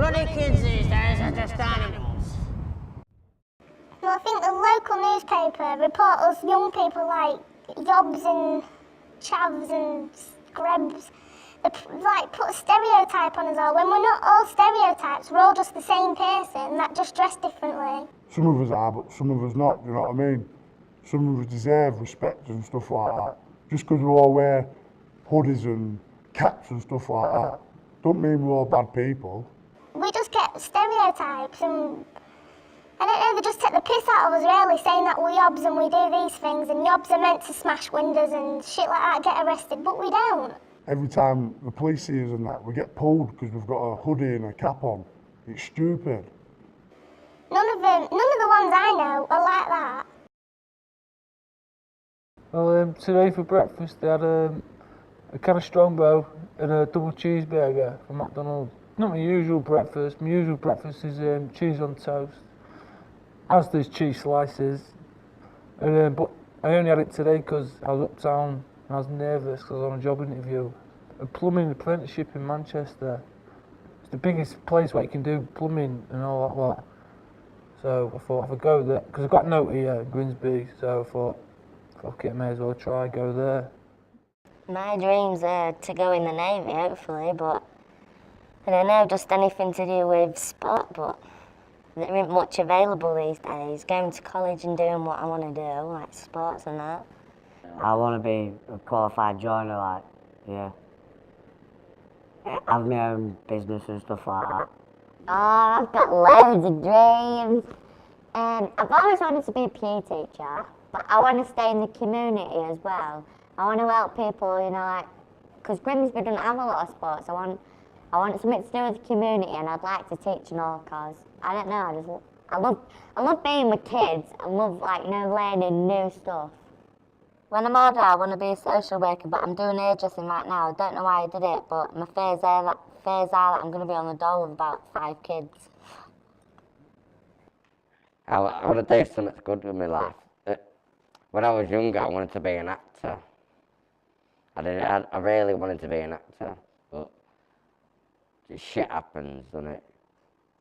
bloody kids these days are just animals. Well, I think the local newspaper report us young people like yobs and chavs and screbs. They like put a stereotype on us all, when we're not all stereotypes, we're all just the same person that just dress differently. Some of us are, but some of us not, you know what I mean? Some of us deserve respect and stuff like that. Just because we all wear hoodies and caps and stuff like that, don't mean we're all bad people. We just get stereotypes and I don't know, they just take the piss out of us really, saying that we're yobs and we do these things, and yobs are meant to smash windows and shit like that, get arrested, but we don't. Every time the police see us and that, we get pulled because we've got a hoodie and a cap on. It's stupid. None of the ones I know are like that. Well, today for breakfast they had a can of Strongbow and a double cheeseburger from McDonald's. Not my usual breakfast. My usual breakfast is cheese on toast, as there's cheese slices. But I only had it today because I was uptown and I was nervous because I was on a job interview. A plumbing apprenticeship in Manchester. It's the biggest place where you can do plumbing and all that lot. So I thought if I go there, because I've got a note here in Grimsby, so I thought, fuck it, may as well try, go there. My dreams are to go in the Navy, hopefully, but I don't know, just anything to do with sport, but there isn't much available these days. Going to college and doing what I want to do, like sports and that. I want to be a qualified joiner, like, yeah. Have my own business and stuff like that. Oh, I've got loads of dreams. I've always wanted to be a PE teacher, but I want to stay in the community as well. I want to help people, you know, like, because Grimsby doesn't have a lot of sports. I want something to do with the community, and I'd like to teach and all, because I don't know, I love being with kids. I love, like, you know, learning new stuff. When I'm older, I want to be a social worker, but I'm doing hairdressing right now. I don't know why I did it, but my fears are that I'm going to be on the dole with about 5 kids. I want to do something good with my life. When I was younger, I wanted to be an actor. I really wanted to be an actor, but shit happens, doesn't it?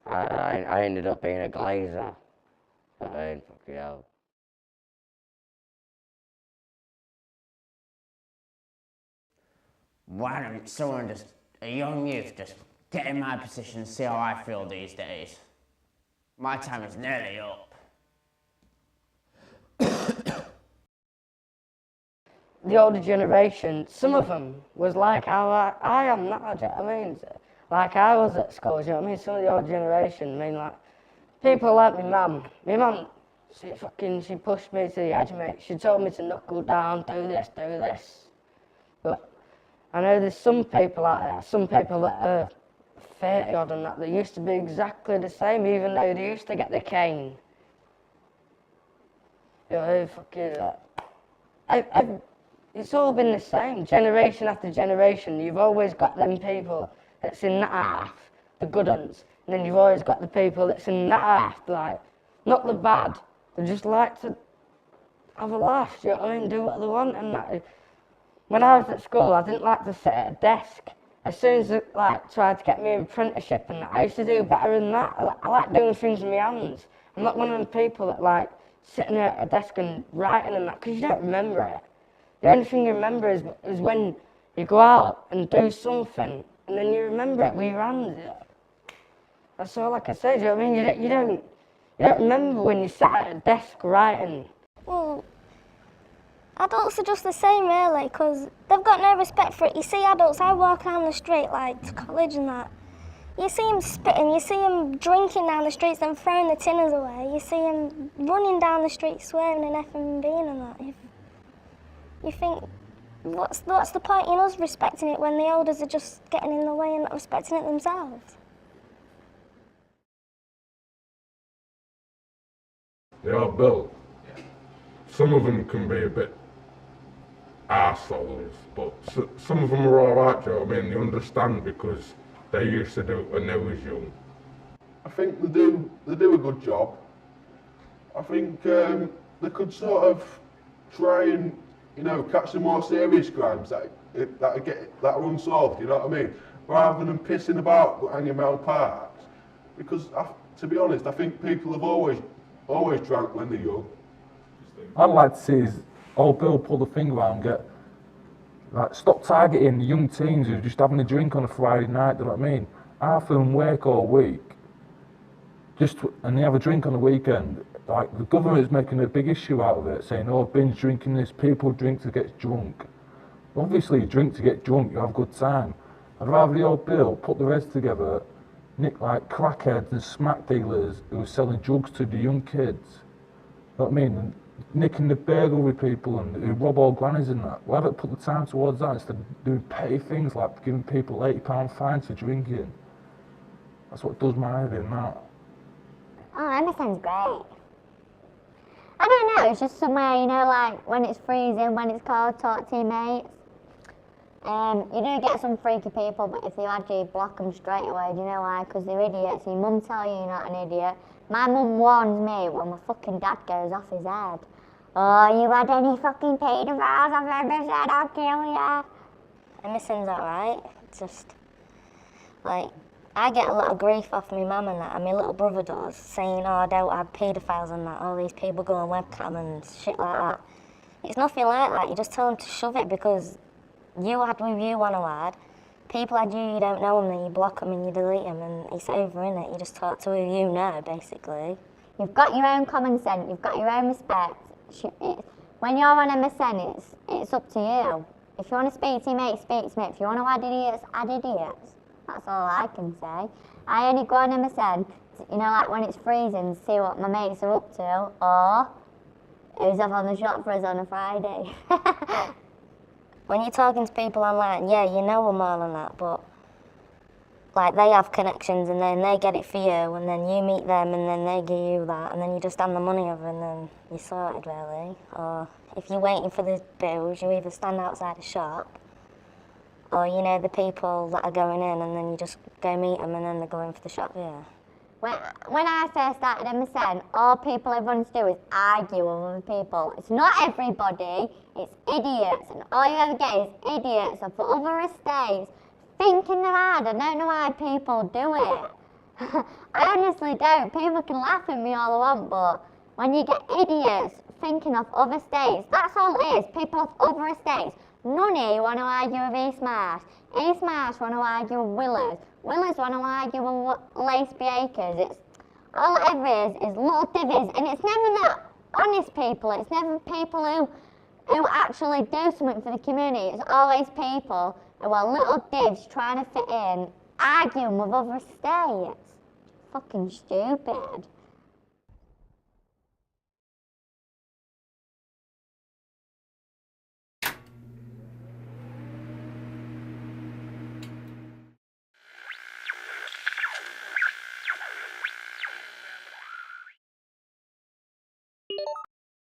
I ended up being a glazer. Fucking hell. Why don't someone just, a young youth, just get in my position and see how I feel these days? My time is nearly up. The older generation, some of them was like how I am now, do you know what I mean? Like I was at school, do you know what I mean? Some of the older generation, I mean, like, people like my mum, she pushed me to the edge, mate. She told me to knuckle down, do this. But I know there's some people out there, some people that are 30 odd and that, they used to be exactly the same, even though they used to get the cane. You know, it's all been the same, generation after generation. You've always got them people that's in that half, the good ones, and then you've always got the people that's in that half, like, not the bad, they just like to have a laugh, you know what I mean, do what they want, and that. When I was at school, I didn't like to sit at a desk. As soon as I tried to get me an apprenticeship and that, I used to do better than that. I like doing things with my hands. I'm not one of them people that like sitting there at a desk and writing and that, because you don't remember it. The only thing you remember is when you go out and do something, and then you remember it with your hands. That's all I can say, do you know what I mean? You don't remember when you sat at a desk writing. Well, adults are just the same really, because they've got no respect for it. You see adults, I walk down the street like to college and that, you see them spitting, you see them drinking down the streets and throwing the tinners away, you see them running down the street swearing and effing being and that. You think, what's the point in us respecting it when the elders are just getting in the way and not respecting it themselves? They are built. Some of them can be a bit arseholes, but some of them are alright, do you know what I mean? They understand because they used to do it when they was young. I think they do a good job. I think they could sort of try and, you know, catch some more serious crimes that are unsolved, you know what I mean? Rather than pissing about hanging around parks, Because, to be honest, I think people have always drank when they're young. I'd like to see is old Bill pull the finger out and get, like, stop targeting young teens who are just having a drink on a Friday night, do you know what I mean? Half of them work all week, and they have a drink on the weekend. Like, the government's making a big issue out of it, saying, oh, binge drinking this, people drink to get drunk. Obviously, you drink to get drunk, you have a good time. I'd rather the old Bill put the rest together, nick like crackheads and smack dealers who are selling drugs to the young kids. You know what I mean? And nicking the burglary people and who rob old grannies and that. Why don't put the time towards that instead of doing petty things like giving people £80 fines for drinking? That's what does my head in, that. Oh, Emerson's great. I don't know, it's just somewhere, you know, like when it's freezing, when it's cold, talk to your mates. You do get some freaky people, but if they had you, block them straight away. Do you know why? Because they're idiots. Your mum tell you you're not an idiot. My mum warns me when my fucking dad goes off his head. Oh, you had any fucking paedophiles I've ever said, I'll kill ya. Emerson's alright. It's just, like, I get a lot of grief off my mum and that, and my little brother does, saying, oh, I don't have paedophiles and that, all these people go on webcam and shit like that. It's nothing like that. You just tell them to shove it, because you had with you one who had, people had you don't know them, then you block them and you delete them, and it's over, innit? You just talk to who you know, basically. You've got your own common sense, you've got your own respect. When you're on MSN, it's up to you. If you want to speak to your mate, speak to me. If you want to add idiots, add idiots. That's all I can say. I only go on MSN, you know, like when it's freezing, to see what my mates are up to, or who's up on the shop for us on a Friday. When you're talking to people online, yeah, you know them all and that, but like they have connections and then they get it for you, and then you meet them and then they give you that, and then you just hand the money over and then you're sorted, really. Or if you're waiting for the booze, you either stand outside a shop, or you know the people that are going in and then you just go meet them and then they're going for the shop, yeah. When I first started MSN, all people ever wanted to do is argue with other people. It's not everybody, it's idiots. And all you ever get is idiots of other estates thinking they're hard. I don't know why people do it. I honestly don't. People can laugh at me all they want, but when you get idiots thinking of other states, that's all it is. People of other estates. None of you want to argue with East Marsh. East Marsh want to argue with Willers. Willers want to argue with Laceby Acres. It's all it ever is little divvies, and it's never that honest people. It's never people who actually do something for the community. It's always people who are little divs trying to fit in, arguing with other states. Fucking stupid.